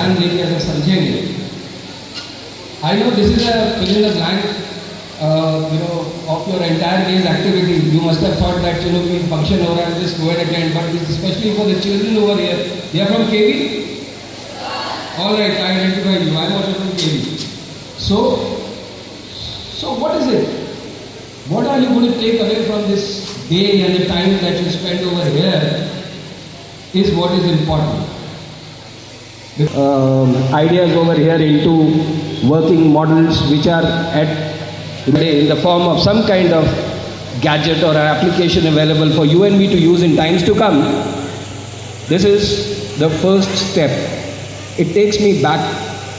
ध्यान देंगे, अगर समझेंगे. I know this is a fill in the blank, of your entire day's activity. You must have thought that we function over and just go and attend, but it's especially for the children over here. They are from KV. All right, I identify you. I am also from KV. So what is it? What are you going to take away from this day and the time that you spend over here is what is important. Ideas over here into working models which are in the form of some kind of gadget or an application available for you and me to use in times to come. This is the first step. It takes me back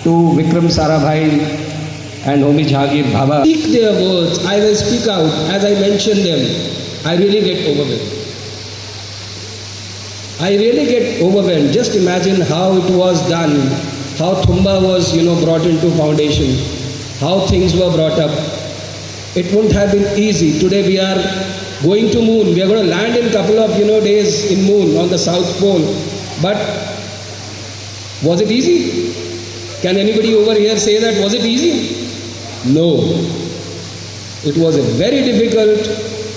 to Vikram Sarabhai and Homi Jahangir Bhabha. Speak their words, I will speak out. As I mention them, I really get overwhelmed. I really get overwhelmed. Just imagine how it was done, how Thumba was, brought into foundation, how things were brought up. It wouldn't have been easy. Today we are going to moon. We are going to land in a couple of, days in moon on the South Pole. But was it easy? Can anybody over here say that? Was it easy? No. It was a very difficult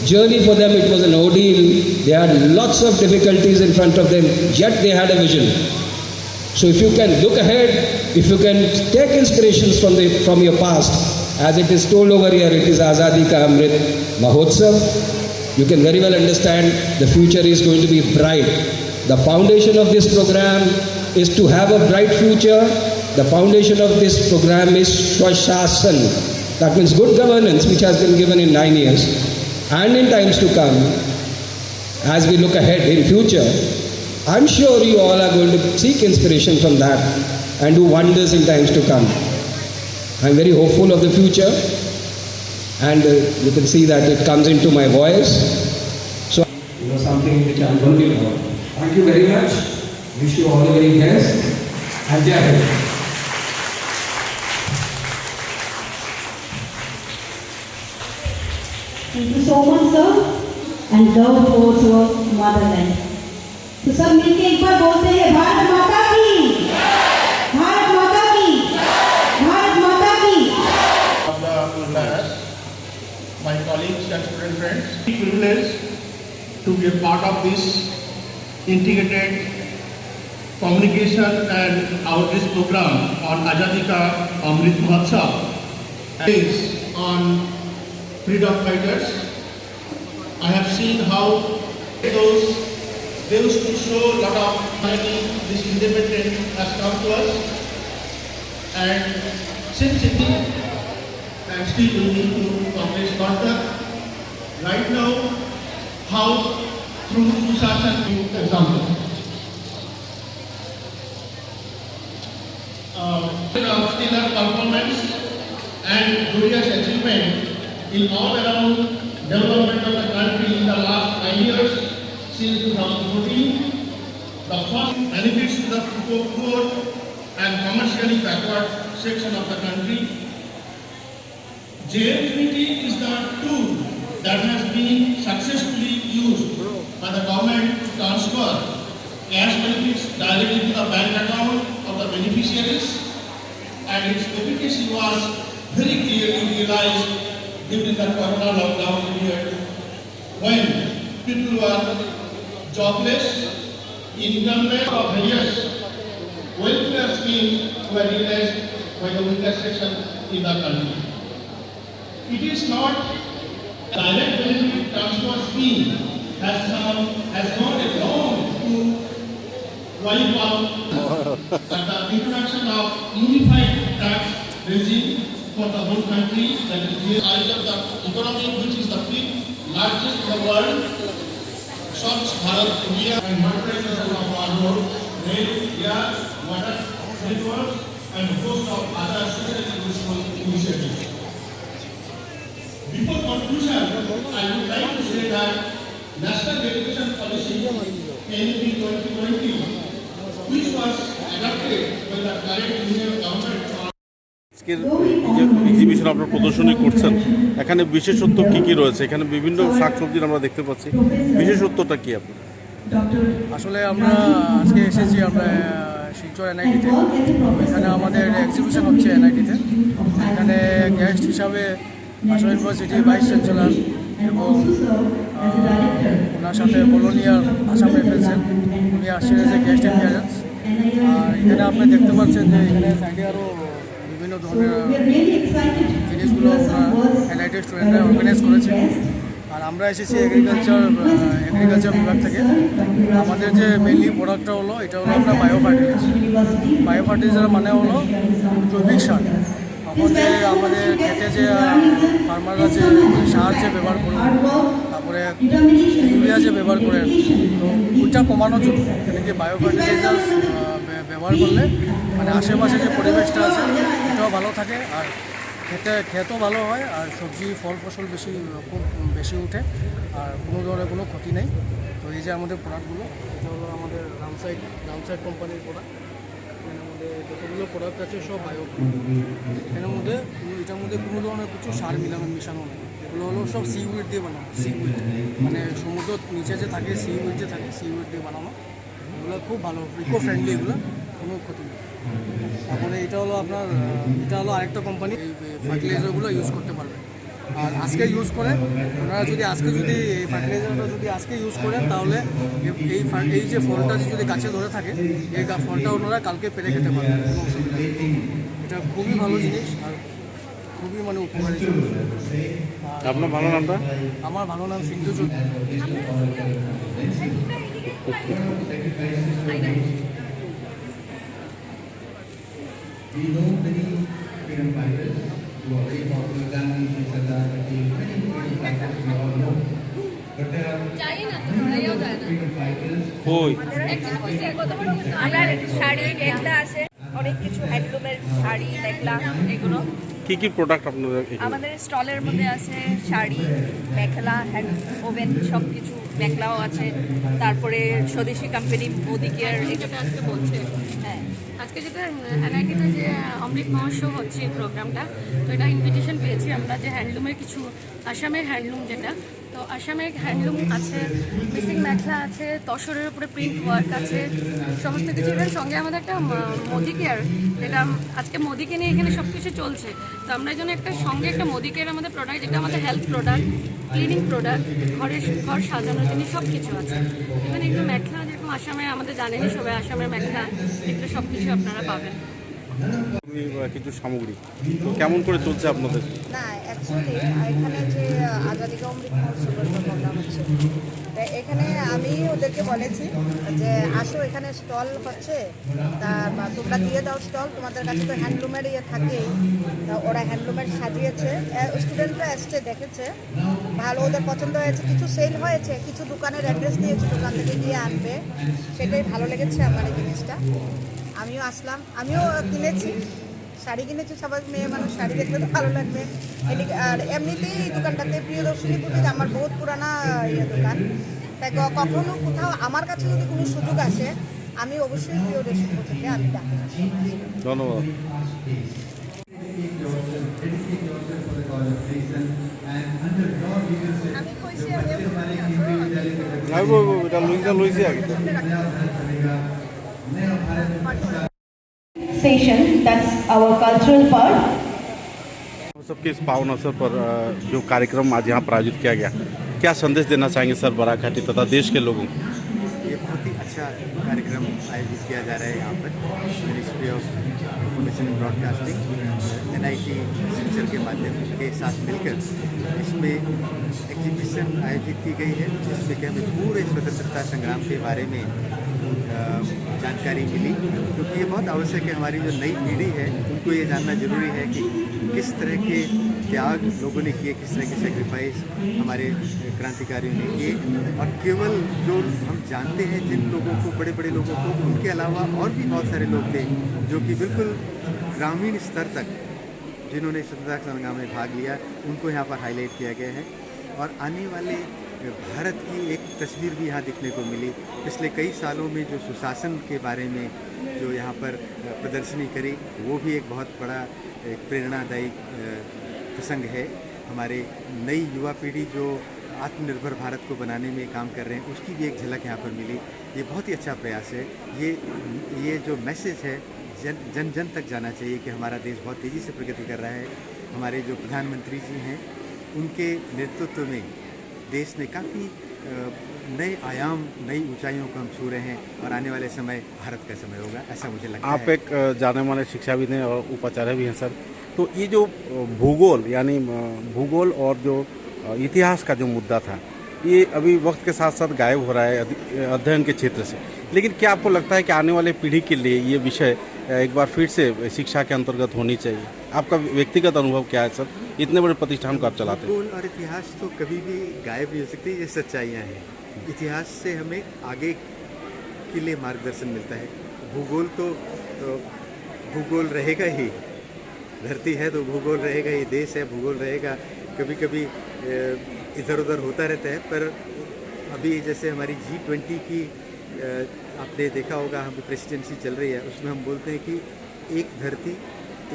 journey for them. It was an ordeal. They had lots of difficulties in front of them, yet they had a vision. So if you can look ahead, if you can take inspirations from your past, as it is told over here, it is Azadi Ka Amrit Mahotsav. You can very well understand the future is going to be bright. The foundation of this program is to have a bright future. The foundation of this program is Swashasan. That means good governance, which has been given in 9 years. And in times to come, as we look ahead in future, I'm sure you all are going to seek inspiration from that and do wonders in times to come. I'm very hopeful of the future, and you can see that it comes into my voice. So, something which I'm going to be about. Thank you very much. Wish you all the very best. And Jai Hind. Thank you so much, sir, and love towards your motherland. तो सब मिलके एक बार बोलते हैं भारत माता की, भारत माता की, भारत माता की. Of the class, my colleagues and student friends, privileged to be a part of this integrated communication and outreach program on Azadi Ka Amrit Mahotsav. Based on freedom fighters, I have seen how they used to show a lot of money. This independence has come to us, and since it did, and still we need to accomplish contact. Right now, how through Sushashan example. Stellar performance and glorious achievement in all around development of the country in the last 9 years. Since 2014, the first benefits to the poor and commercially backward section of the country. JNPT is the tool that has been successfully used by the government to transfer cash benefits directly to the bank account of the beneficiaries, and its efficacy was very clearly realized during the Corona lockdown period when people were jobless, incomeless, or various welfare schemes were realized by the weaker section in the country. It is not a direct benefit transfer scheme has gone along to wipe out the introduction of unified tax regime for the whole country, that is the size of the economy, which is the fifth largest in the world. Swachh Bharat India and modernization of our road, rail, air, water networks, and host of other socially useful initiatives. Before conclusion, I would like to say that National Education Policy NEP 2020, which was adopted by the current Union government. আজকের exhibition আপনারা প্রদর্শনী করছেন, এখানে বিশেষত্ব কি কি রয়েছে? এখানে বিভিন্ন শাকসবজির আমরা দেখতে পাচ্ছি, বিশেষত্বটা কি আপনার? আসলে আমরা আজকে এসেছি, আমরা সেই শিলচর এনআইটিতে। এখানে আমাদের এক্সিবিশন হচ্ছে এনআইটিতে। এখানে গেস্ট হিসাবে আসাম ইউনিভার্সিটির ভাইস চ্যান্সেলর এবং ওনার সাথে বোলোনিয়ার আসাম রেফারেন্সের উনি আসছেন এজ এ গেস্ট অ্যাপিয়ারেন্স। আর এখানে আপনি দেখতে পাচ্ছেন যে এখানে সাইডে আরও বিভিন্ন ধরনের জিনিসগুলো এনআইটি স্টুডেন্টরা অর্গানাইজ করেছে। আর আমরা এসেছি এগ্রিকালচার বিভাগ থেকে। আমাদের যে মেনলি প্রোডাক্টটা হলো এটা হলো আপনার বায়োফার্টিলাইজার মানে হলো জৈবিক সার। এখন যে আমাদের খেতে যে ফার্মাররা যে সার যে ব্যবহার করেন, তারপরে ইউরিয়া যে ব্যবহার করেন, তো ওইটা কমানোর জন্য এটাকে বায়োফার্টিলাইজার ব্যবহার করলে মানে আশেপাশে যে পরিবেশটা আছে এটাও ভালো থাকে, আর খেতেও ভালো হয়, আর সবজি ফল ফসল খুব বেশি উঠে, আর কোনো ধরনের কোনো ক্ষতি নেই। তো এই যে আমাদের প্রোডাক্টগুলো, এটা হলো আমাদের রামসাইড কোম্পানির প্রোডাক্ট। এখানে আমাদের যতগুলো প্রোডাক্ট আছে সব বায়ো। এটার মধ্যে কোনো ধরনের কিছু সার মিশানো নেই। এগুলো হলো সব সিউইড দিয়ে বানানো। সিউইড মানে সমুদ্র নিচে যে থাকে সিউইড দিয়ে বানানো। এগুলো খুব ভালো, ইকো ফ্রেন্ডলি, এগুলো কোনো ক্ষতি নেই। তারপরে এটা হলো আরেকটা কোম্পানি। এই ফার্টিলাইজারগুলো ইউজ করতে পারবে। আর আজকে ইউজ করেন ওনারা, যদি এই ফার্টিলাইজারটা আজকে ইউজ করেন, তাহলে এই যে ফলটা যদি গাছে ধরে থাকে, এই ফলটা ওনারা কালকে পেরে খেতে পারবেন, কোনো অসুবিধা নেই। এটা খুবই ভালো জিনিস আর খুবই মানে উপকারী জিনিস। আপনার ভালো নামটা? আমার ভালো নাম সিন্ধু Chowdhury. We know many freedom fighters who are very popular. Gandhi, Sardar Patel, many freedom fighters we all know. But there are freedom fighters. আমরা শাড়ি মেখলা আছে, অনেক কিছু হ্যান্ডলুমের শাড়ি মেখলা এগুলো। কি প্রোডাক্ট আপনাদের আমাদের স্টলের মধ্যে আছে শাড়ি, মেখলা, হ্যান্ড ওভেন, সব কিছু। মেখলাও আছে, তারপরে স্বদেশি কোম্পানি মোদি কেয়ার, যেটা আজকে বলছে। হ্যাঁ, আজকে যেটা এনআইটিতে যে অমৃত মহোৎসব হচ্ছে এই প্রোগ্রামটা, তো এটা ইনভিটেশন পেয়েছি আমরা যে হ্যান্ডলুমের কিছু, আসামের হ্যান্ডলুম যেটা, তো আসামের হ্যান্ডলুম আছে, মিসিং মেখলা আছে, তসরের উপরে প্রিন্ট ওয়ার্ক আছে, সমস্ত কিছু। এটার সঙ্গে আমাদের একটা মোদি কেয়ার, যেটা আজকে মোদিকে নিয়ে এখানে সব কিছু চলছে, তো আমরা এই জন্য সঙ্গে একটা মোদি কেয়ার আমাদের প্রোডাক্ট, যেটা আমাদের হেলথ প্রোডাক্ট, ক্লিনিং প্রোডাক্ট, ঘর সাজানোর জিনিস সব কিছু আছে। এখানে একটু মেখলা, যেরকম আসামে আমাদের জানেনই সবাই, আসামের মেখলা, এগুলো সব কিছু আপনারা পাবেন। কিছু সামগ্রী তো কেমন করে চলছে আপনাদের? না, অ্যাকচুয়ালি এখানে যে আজাদি কা অমৃত মহোৎসবের প্রোগ্রাম হচ্ছে, এখানে আমি ওদেরকে বলেছি যে আসো, এখানে স্টল হচ্ছে, তা তোমরা দিয়ে দাও স্টল, তোমাদের কাছে তো হ্যান্ডলুমের থাকেই। তা ওরা হ্যান্ডলুমের সাজিয়েছে, স্টুডেন্টরা এসছে, দেখেছে, ভালো, ওদের পছন্দ হয়েছে। কিছু সেল হয়েছে, কিছু দোকানের অ্যাড্রেস দিয়েছে, দোকান থেকে গিয়ে আনবে, সেটাই ভালো লেগেছে আমার এই জিনিসটা। আমিও আসলাম, আমিও কিনেছি, শাড়ি কিনেছি। সবাই মেয়ে মানুষ শাড়ি দেখলে তো ভালো লাগবে। আর এমনিতেই এই দোকানটাতে প্রিয়দর্শিনী বুটিক আমার বহুত পুরানা দোকান, তাই কখনো কোথাও আমার কাছে যদি কোনো সুযোগ আসে, আমি অবশ্যই প্রিয়দর্শিনী বুটিকে আমি ডাকি। ধন্যবাদ। Session, that's our cultural part. सबके इस पावन अवसर पर जो कार्यक्रम आज यहाँ प्रायोजित किया गया, क्या संदेश देना चाहेंगे सर बराघाटी तथा देश के लोगों को? ये बहुत ही अच्छा कार्यक्रम आयोजित किया जा रहा है यहाँ पर ministry of information and broadcasting NIT Silchar के माध्यम के साथ मिलकर इसमें एग्जीबिशन आयोजित की गई है, जिसमें कि हमें पूरे स्वतंत्रता संग्राम के बारे में जानकारी मिली, क्योंकि ये बहुत आवश्यक है। हमारी जो नई पीढ़ी है उनको ये जानना जरूरी है कि किस तरह के त्याग लोगों ने किए, किस तरह के सेक्रीफाइस हमारे क्रांतिकारियों ने किए। और केवल जो हम जानते हैं जिन लोगों को, बड़े बड़े लोगों को, उनके अलावा और भी बहुत सारे लोग थे जो कि बिल्कुल ग्रामीण स्तर तक जिन्होंने स्वतंत्रता संग्राम में भाग लिया, उनको यहाँ पर हाईलाइट किया गया है। और आने वाले भारत की एक तस्वीर भी यहाँ दिखने को मिली। पिछले कई सालों में जो सुशासन के बारे में जो यहाँ पर प्रदर्शनी करी, वो भी एक बहुत बड़ा एक प्रेरणादायी प्रसंग है। हमारे नई युवा पीढ़ी जो आत्मनिर्भर भारत को बनाने में काम कर रहे हैं, उसकी भी एक झलक यहाँ पर मिली। ये बहुत ही अच्छा प्रयास है। ये जो मैसेज है जन जन तक जाना चाहिए कि हमारा देश बहुत तेज़ी से प्रगति कर रहा है। हमारे जो प्रधानमंत्री जी हैं उनके नेतृत्व में देश ने काफ़ी नए आयाम, नई ऊंचाइयों को हम छू रहे हैं और आने वाले समय भारत का समय होगा, ऐसा मुझे लगता है। आप एक जाने माने शिक्षाविद हैं और उपाचार्य भी हैं सर, तो ये जो भूगोल यानी भूगोल और जो इतिहास का जो मुद्दा था, ये अभी वक्त के साथ साथ गायब हो रहा है अध्ययन के क्षेत्र से, लेकिन क्या आपको लगता है कि आने वाले पीढ़ी के लिए ये विषय एक बार फिर से शिक्षा के अंतर्गत होनी चाहिए? आपका व्यक्तिगत अनुभव क्या है सर, इतने बड़े प्रतिष्ठान को आप चलाते हैं? भूगोल और इतिहास तो कभी भी गायब नहीं हो सकती, ये सच्चाइयाँ हैं। इतिहास से हमें आगे के लिए मार्गदर्शन मिलता है। भूगोल तो भूगोल रहेगा ही, धरती है तो भूगोल रहेगा ही, देश है भूगोल रहेगा। कभी कभी इधर उधर होता रहता है, पर अभी जैसे हमारी G20 की आपने देखा होगा, हम प्रेसिडेंसी चल रही है, उसमें हम बोलते हैं कि एक धरती,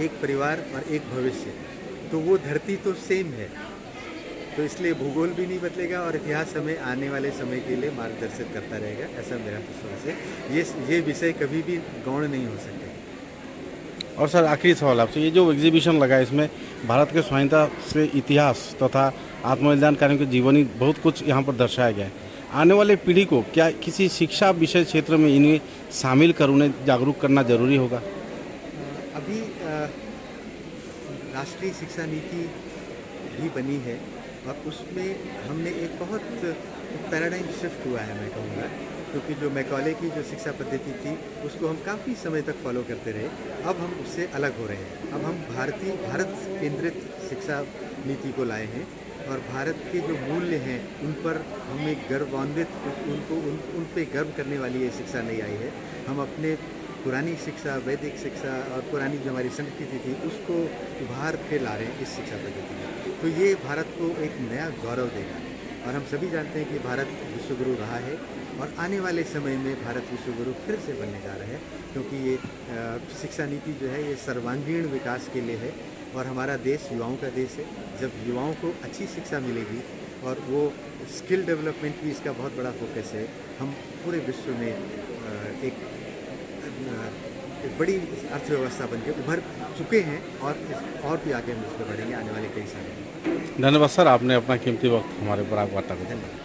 एक परिवार और एक भविष्य। तो वो धरती तो सेम है, तो इसलिए भूगोल भी नहीं बदलेगा और इतिहास हमें आने वाले समय के लिए मार्गदर्शित करता रहेगा, ऐसा मेरा विश्वास है। ये विषय कभी भी गौण नहीं हो सकते। और सर आखिरी सवाल आपसे, ये जो एग्जीबिशन लगा है इसमें भारत के स्वाधीनता से इतिहास तथा आत्मबलिदान कार्यों के जीवनी बहुत कुछ यहाँ पर दर्शाया गया है। आने वाले पीढ़ी को क्या किसी शिक्षा विषय क्षेत्र में इन्हें शामिल कर उन्हें जागरूक करना जरूरी होगा? अभी राष्ट्रीय शिक्षा नीति भी बनी है और उसमें हमने एक बहुत पैराडाइम शिफ्ट हुआ है, मैं कहूँगा, क्योंकि जो मैकॉले की जो शिक्षा पद्धति थी उसको हम काफ़ी समय तक फॉलो करते रहे। अब हम उससे अलग हो रहे हैं। अब हम भारत केंद्रित शिक्षा नीति को लाए हैं और भारत के जो मूल्य हैं उन पर हमें गर्वान्वित, उन पे गर्व करने वाली ये शिक्षा नहीं आई है। हम अपने पुरानी शिक्षा, वैदिक शिक्षा और पुरानी जो हमारी संस्कृति थी उसको उभार के ला रहे हैं इस शिक्षा पद्धति में। तो ये भारत को एक नया गौरव देगा और हम सभी जानते हैं कि भारत विश्वगुरु रहा है और आने वाले समय में भारत विश्वगुरु फिर से बनने जा रहा है, क्योंकि ये शिक्षा नीति जो है ये सर्वांगीण विकास के लिए है और हमारा देश युवाओं का देश है। जब युवाओं को अच्छी शिक्षा मिलेगी और वो स्किल डेवलपमेंट भी इसका बहुत बड़ा फोकस है, हम पूरे विश्व में एक बड़ी अर्थव्यवस्था बनकर उभर चुके हैं और भी आगे हम इस पर बढ़ेंगे आने वाले कई सालों में। धन्यवाद सर, आपने अपना कीमती वक्त हमारे पर वार्ता को दिया।